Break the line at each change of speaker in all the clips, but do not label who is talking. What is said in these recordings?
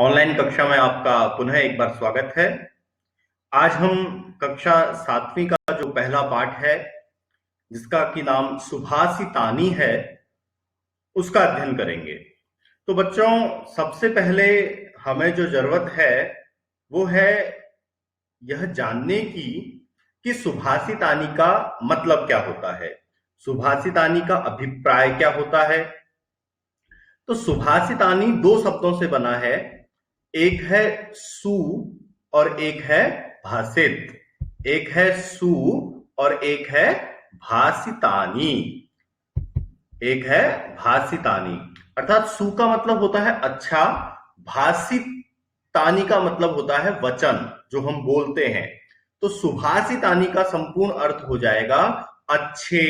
Online कक्षा में आपका पुनः एक बार स्वागत है। आज हम कक्षा 7वीं का जो पहला पाठ है, जिसका कि नाम सुभाषितानी है, उसका अध्ययन करेंगे। तो बच्चों, सबसे पहले हमें जो जरूरत है वो है यह जानने की कि सुभाषितानी का मतलब क्या होता है, सुभाषितानी का अभिप्राय क्या होता है। तो सुभाषितानी दो शब्दों से बना है, एक है सु और एक है भाषित। एक है सु और एक है भाषितानी। एक है भाषितानी, अर्थात सु का मतलब होता है अच्छा, भाषितानी का मतलब होता है वचन जो हम बोलते हैं। तो सुभाषितानी का संपूर्ण अर्थ हो जाएगा अच्छे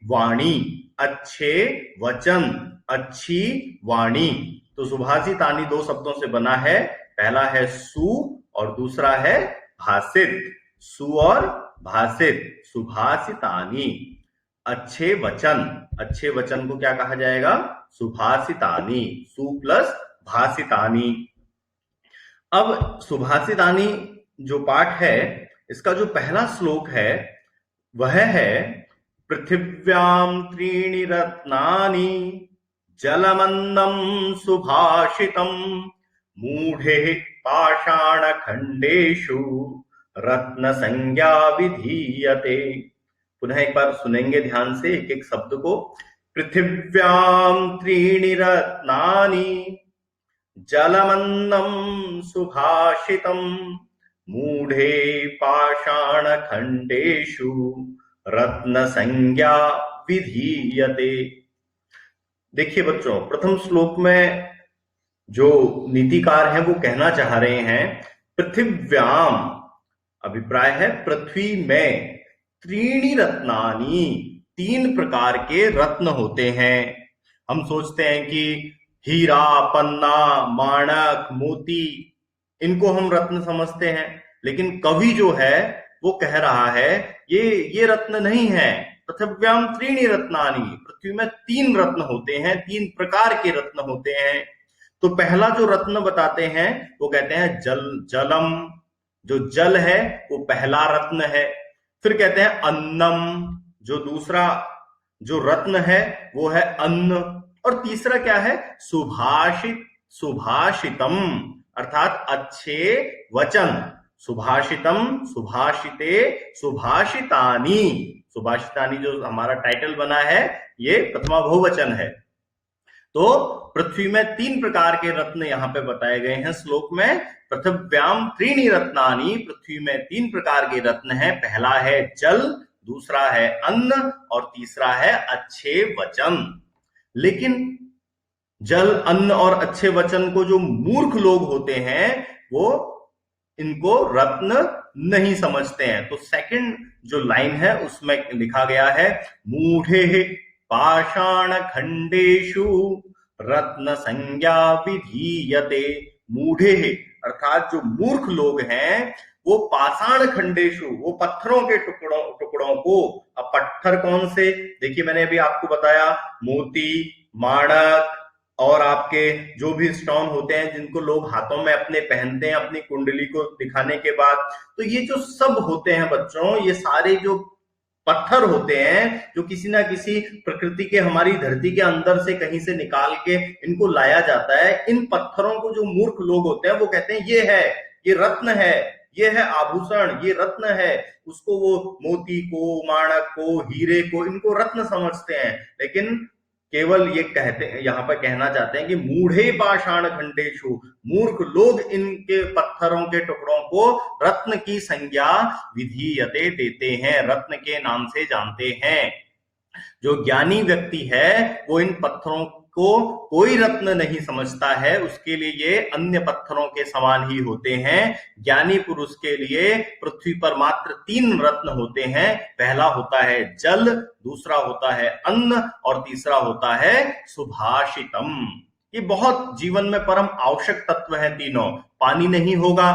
वाणी, अच्छे वचन, अच्छी वाणी। तो सुभाषितानी दो शब्दों से बना है, पहला है सु और दूसरा है भाषित। सु और भाषित, सुभाषितानी, अच्छे वचन। अच्छे वचन को क्या कहा जाएगा? सुभाषितानी। सु प्लस भाषितानी। अब सुभाषितानी जो पाठ है, इसका जो पहला श्लोक है वह है पृथिव्याम त्रीणि रत्नानि जलमन्नं सुभाषितं मूढे पाषाण खंडेषु रत्न संज्ञा विधीयते। पुनः एक बार सुनेंगे ध्यान से एक एक शब्द को। पृथिव्याम त्रीणि रत्नानि जलमन्नं सुभाषितं मूढे पाषाण खंडेषु रत्न संज्ञा विधीयते। देखिए बच्चों, प्रथम श्लोक में जो नीतिकार हैं वो कहना चाह रहे हैं पृथिव्याम, अभिप्राय है पृथ्वी में, त्रीणि रत्नानि, तीन प्रकार के रत्न होते हैं। हम सोचते हैं कि हीरा, पन्ना, माणक, मोती, इनको हम रत्न समझते हैं, लेकिन कवि जो है वो कह रहा है ये रत्न नहीं है। पृथिव्याम त्रीणि रत्नानि, पृथ्वी में तीन रत्न होते हैं, तीन प्रकार के रत्न होते हैं। तो पहला जो रत्न बताते हैं वो कहते हैं जलम, जो जल है वो पहला रत्न है। फिर कहते हैं अन्नम, जो दूसरा जो रत्न है वो है अन्न। और तीसरा क्या है? सुभाषितम, अर्थात अच्छे वचन। सुभाषितम, सुभाषिते, सुभाषितानी। सुभाषितानी जो हमारा टाइटल बना है ये प्रथमा बहुवचन है। तो पृथ्वी में तीन प्रकार के रत्न यहां पे बताए गए हैं श्लोक में। पृथिव्याम त्रीणि रत्नानि, पृथ्वी में तीन प्रकार के रत्न हैं। पहला है जल, दूसरा है अन्न और तीसरा है अच्छे वचन। लेकिन जल, अन्न और अच्छे वचन को जो मूर्ख लोग होते हैं वो इनको रत्न नहीं समझते हैं। तो सेकंड जो लाइन है उसमें लिखा गया है मूढ़े पाषाण खंडेषु रत्न संज्ञा विधीयते। मूढ़े अर्थात जो मूर्ख लोग हैं वो पाषाण खंडेषु, वो पत्थरों के टुकड़ों को। अब पत्थर कौन से? देखिए मैंने अभी आपको बताया मोती, माणक और आपके जो भी स्टोन होते हैं जिनको लोग हाथों में अपने पहनते हैं अपनी कुंडली को दिखाने के बाद। तो ये जो सब होते हैं बच्चों, ये सारे जो पत्थर होते हैं जो किसी ना किसी प्रकृति के, हमारी धरती के अंदर से कहीं से निकाल के इनको लाया जाता है। इन पत्थरों को जो मूर्ख लोग होते हैं वो कहते हैं ये है, ये रत्न है, ये है आभूषण, ये रत्न है। उसको वो मोती को, माणक को, हीरे को, इनको रत्न समझते हैं। लेकिन केवल ये कहते हैं, यहां पर कहना चाहते हैं कि मूढ़े पाषाण खंडेषु, मूर्ख लोग इनके पत्थरों के टुकड़ों को रत्न की संज्ञा विधीयते देते हैं, रत्न के नाम से जानते हैं। जो ज्ञानी व्यक्ति है वो इन पत्थरों को कोई रत्न नहीं समझता है, उसके लिए ये अन्य पत्थरों के समान ही होते हैं। ज्ञानी पुरुष के लिए पृथ्वी पर मात्र तीन रत्न होते हैं। पहला होता है जल, दूसरा होता है अन्न और तीसरा होता है सुभाषितम। ये बहुत जीवन में परम आवश्यक तत्व है तीनों। पानी नहीं होगा,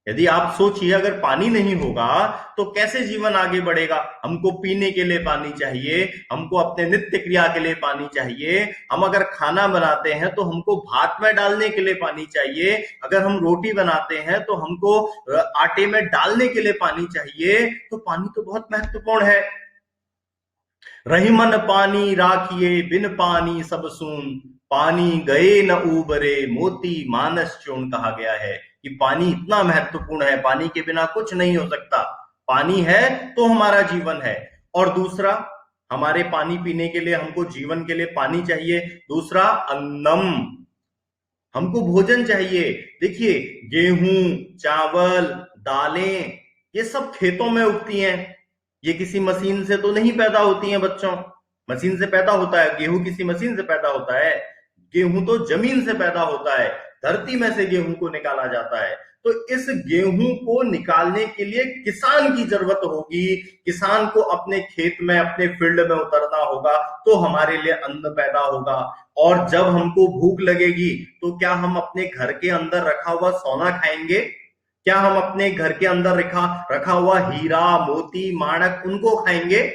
यदि आप सोचिए, अगर पानी नहीं होगा तो कैसे जीवन आगे बढ़ेगा। हमको पीने के लिए पानी चाहिए, हमको अपने नित्य क्रिया के लिए पानी चाहिए। हम अगर खाना बनाते हैं तो हमको भात में डालने के लिए पानी चाहिए। अगर हम रोटी बनाते हैं तो हमको आटे में डालने के लिए पानी चाहिए। तो पानी तो बहुत महत्वपूर्ण है। रही मन पानी राखिए, बिन पानी सब सून, पानी गए न उबरे, मोती मानस चूर्ण कहा गया है कि पानी इतना महत्वपूर्ण है, पानी के बिना कुछ नहीं हो सकता। पानी है तो हमारा जीवन है। और दूसरा, हमारे पानी पीने के लिए, हमको जीवन के लिए पानी चाहिए। दूसरा, अन्नम, हमको भोजन चाहिए। देखिए, गेहूं, चावल, दालें, ये सब खेतों में उगती हैं। ये किसी मशीन से तो नहीं पैदा होती हैं बच्चों। मशीन से पैदा होता है गेहूं, किसी मशीन से पैदा होता है? गेहूं तो जमीन से पैदा होता है, धरती में से गेहूं को निकाला जाता है। तो इस गेहूं को निकालने के लिए किसान की जरूरत होगी। किसान को अपने खेत में, अपने फील्ड में उतरना होगा, तो हमारे लिए अन्न पैदा होगा। और जब हमको भूख लगेगी तो क्या हम अपने घर के अंदर रखा हुआ सोना खाएंगे? क्या हम अपने घर के अंदर रखा हुआ हीरा, मोती, माणक उनको खाएंगे?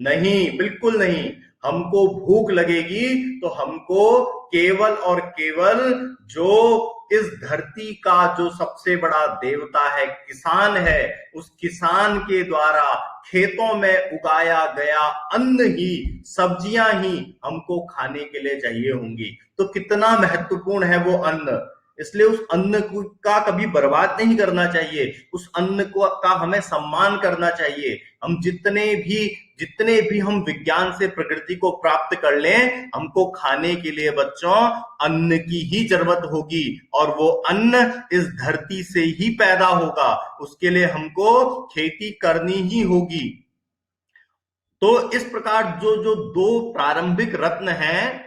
नहीं, बिल्कुल नहीं। हमको भूख लगेगी तो हमको केवल और केवल जो इस धरती का जो सबसे बड़ा देवता है, किसान है, उस किसान के द्वारा खेतों में उगाया गया अन्न ही, सब्जियां ही हमको खाने के लिए चाहिए होंगी। तो कितना महत्वपूर्ण है वो अन्न। इसलिए उस अन्न का कभी बर्बाद नहीं करना चाहिए। उस अन्न को का हमें सम्मान करना चाहिए। हम जितने भी हम विज्ञान से प्रकृति को प्राप्त कर लें, हमको खाने के लिए बच्चों अन्न की ही जरूरत होगी। और वो अन्न इस धरती से ही पैदा होगा। उसके लिए हमको खेती करनी ही होगी। तो इस प्रकार जो जो दो प्रारंभिक रत्न हैं,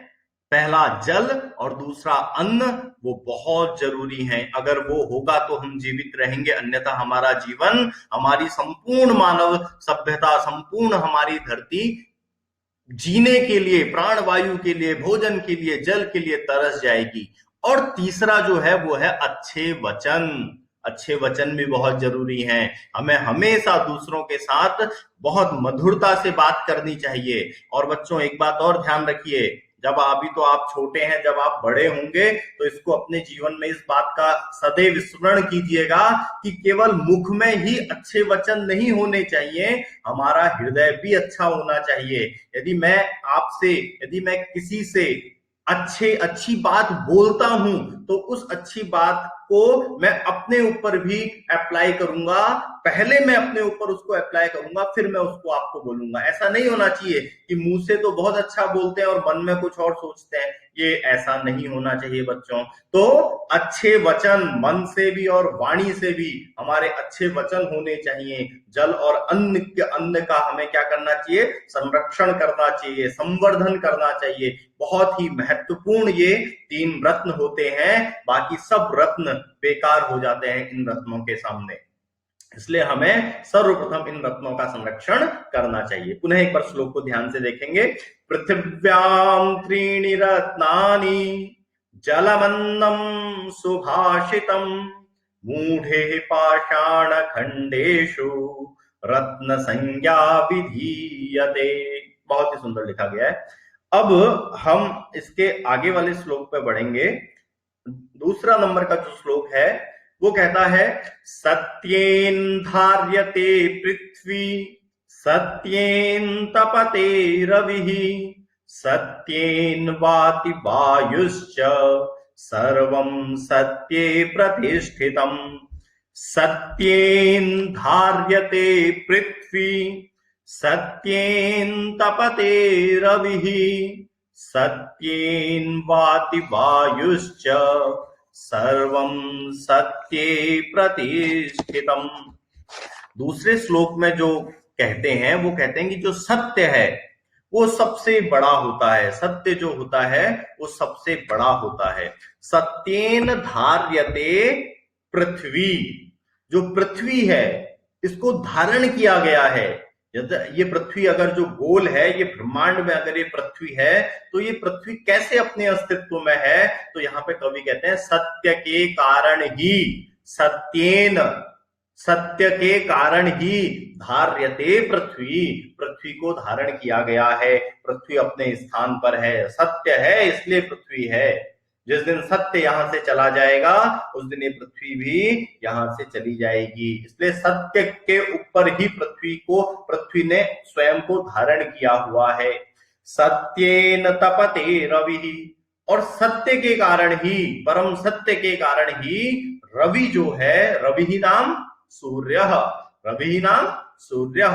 पहला जल और दूसरा अन्न, वो बहुत जरूरी है। अगर वो होगा तो हम जीवित रहेंगे, अन्यथा हमारा जीवन, हमारी संपूर्ण मानव सभ्यता, संपूर्ण हमारी धरती जीने के लिए, प्राणवायु के लिए, भोजन के लिए, जल के लिए तरस जाएगी। और तीसरा जो है वो है अच्छे वचन। अच्छे वचन भी बहुत जरूरी हैं। हमें हमेशा दूसरों के साथ बहुत मधुरता से बात करनी चाहिए। और बच्चों, एक बात और ध्यान रखिए, जब अभी तो आप छोटे हैं, जब आप बड़े होंगे तो इसको अपने जीवन में इस बात का सदैव स्मरण कीजिएगा कि केवल मुख में ही अच्छे वचन नहीं होने चाहिए, हमारा हृदय भी अच्छा होना चाहिए। यदि मैं किसी से अच्छी बात बोलता हूं तो उस अच्छी बात को मैं अपने ऊपर भी अप्लाई करूंगा। पहले मैं अपने ऊपर उसको अप्लाई करूंगा, फिर मैं उसको आपको बोलूंगा। ऐसा नहीं होना चाहिए कि मुंह से तो बहुत अच्छा बोलते हैं और मन में कुछ और सोचते हैं। ये ऐसा नहीं होना चाहिए बच्चों। तो अच्छे वचन, मन से भी और वाणी से भी हमारे अच्छे वचन होने चाहिए। जल और अन्न का हमें क्या करना चाहिए? संरक्षण करना चाहिए, संवर्धन करना चाहिए। बहुत ही महत्वपूर्ण ये 3 रत्न होते हैं। बाकी सब रत्न बेकार हो जाते हैं इन रत्नों के सामने। इसलिए हमें सर्वप्रथम इन रत्नों का संरक्षण करना चाहिए। पुनः एक बार श्लोक को ध्यान से देखेंगे। पृथिव्याम त्रीणि रत्नानि, जलमन्नम सुभाषितम, मूढ़े पाषाण खंडेषु रत्न संज्ञा विधीयते। बहुत ही सुंदर लिखा गया है। अब हम इसके आगे वाले श्लोक पे बढ़ेंगे। दूसरा नंबर का जो श्लोक है वो कहता है, सत्येन धार्यते पृथ्वी, सत्येन तपते रविः, सत्येन वाति वायुश्च, सर्वं सत्ये प्रतिष्ठितम्। सत्येन धार्यते पृथ्वी, सत्येन तपते रविः, सत्येन वाति वायुश्च, सर्वं सत्ये प्रतिष्ठितम्। दूसरे श्लोक में जो कहते हैं वो कहते हैं कि जो सत्य है वो सबसे बड़ा होता है। सत्य जो होता है वो सबसे बड़ा होता है। सत्येन धार्यते पृथ्वी, जो पृथ्वी है इसको धारण किया गया है। ये पृथ्वी अगर जो गोल है, ये ब्रह्मांड में अगर ये पृथ्वी है, तो ये पृथ्वी कैसे अपने अस्तित्व में है? तो यहाँ पे कवि कहते हैं, सत्य के कारण ही, सत्येन, सत्य के कारण ही धार्यते पृथ्वी, पृथ्वी को धारण किया गया है, पृथ्वी अपने स्थान पर है, सत्य है इसलिए पृथ्वी है। जिस दिन सत्य यहां से चला जाएगा उस दिन ये पृथ्वी भी यहां से चली जाएगी, इसलिए सत्य के ऊपर ही पृथ्वी ने स्वयं को धारण किया हुआ है। सत्येन तपते रवि, और सत्य के कारण ही, परम सत्य के कारण ही रवि जो है, रवि नाम सूर्य, रवि नाम सूर्य,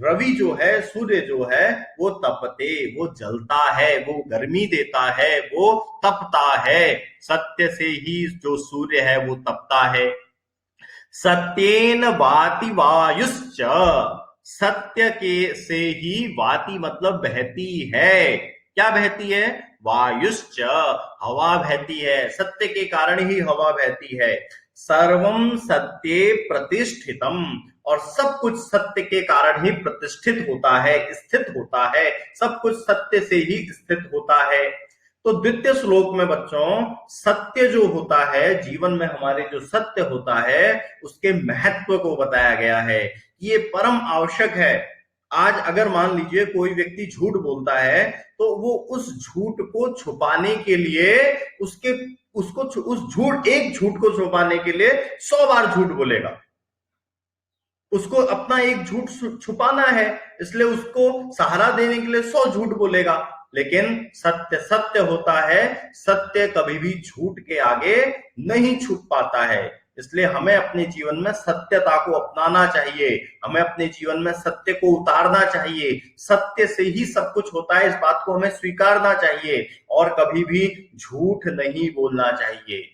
रवि जो है, सूर्य जो है वो तपते, वो जलता है, वो गर्मी देता है, वो तपता है, सत्य से ही जो सूर्य है वो तपता है। सत्येन वाति वायुश्च, सत्य के से ही वाति मतलब बहती है, क्या बहती है, वायुश्च, हवा बहती है, सत्य के कारण ही हवा बहती है। सर्वम सत्ये प्रतिष्ठितम, और सब कुछ सत्य के कारण ही प्रतिष्ठित होता है, स्थित होता है, सब कुछ सत्य से ही स्थित होता है। तो द्वितीय श्लोक में बच्चों सत्य जो होता है, जीवन में हमारे जो सत्य होता है उसके महत्व को बताया गया है, ये परम आवश्यक है। आज अगर मान लीजिए कोई व्यक्ति झूठ बोलता है तो वो उस झूठ को छुपाने के लिए उस एक झूठ को छुपाने के लिए 100 बार झूठ बोलेगा, उसको अपना एक झूठ छुपाना है इसलिए उसको सहारा देने के लिए 100 झूठ बोलेगा। लेकिन सत्य सत्य होता है, सत्य कभी भी झूठ के आगे नहीं छुप पाता है, इसलिए हमें अपने जीवन में सत्यता को अपनाना चाहिए, हमें अपने जीवन में सत्य को उतारना चाहिए, सत्य से ही सब कुछ होता है, इस बात को हमें स्वीकारना चाहिए और कभी भी झूठ नहीं बोलना चाहिए।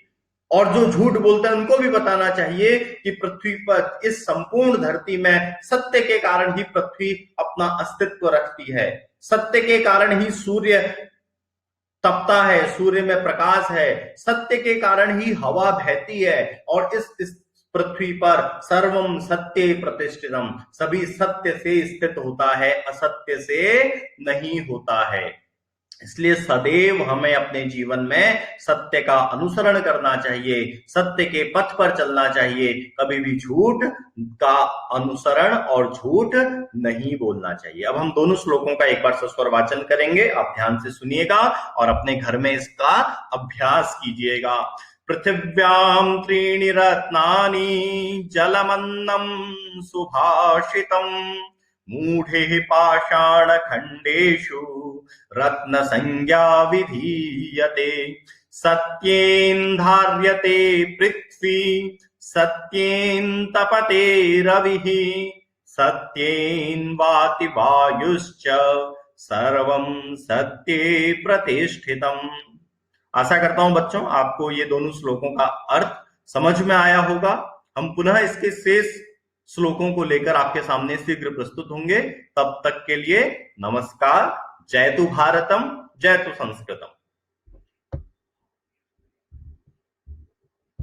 और जो झूठ बोलते हैं उनको भी बताना चाहिए कि पृथ्वी पर, इस संपूर्ण धरती में सत्य के कारण ही पृथ्वी अपना अस्तित्व रखती है, सत्य के कारण ही सूर्य तपता है, सूर्य में प्रकाश है, सत्य के कारण ही हवा बहती है, और इस पृथ्वी पर सर्वम सत्य प्रतिष्ठितम, सभी सत्य से स्थित होता है, असत्य से नहीं होता है। इसलिए सदैव हमें अपने जीवन में सत्य का अनुसरण करना चाहिए, सत्य के पथ पर चलना चाहिए, कभी भी झूठ का अनुसरण और झूठ नहीं बोलना चाहिए। अब हम दोनों श्लोकों का एक बार सस्वर वाचन करेंगे, आप ध्यान से सुनिएगा और अपने घर में इसका अभ्यास कीजिएगा। पृथिव्यां त्रीणि रत्नानि जलमन्नं सुभाषितम् मूढे पाषाण खंडेषु रत्न संज्ञा विधीयते। सत्येन धार्यते पृथ्वी सत्येन तपते रविः सत्येन वाति वायुश्च सर्वं सत्ये प्रतिष्ठितम्। आशा करता हूं बच्चों आपको ये दोनों श्लोकों का अर्थ समझ में आया होगा। हम पुनः इसके शेष श्लोकों को लेकर आपके सामने शीघ्र प्रस्तुत होंगे। तब तक के लिए नमस्कार। जय तु भारतम, जय तु संस्कृतम।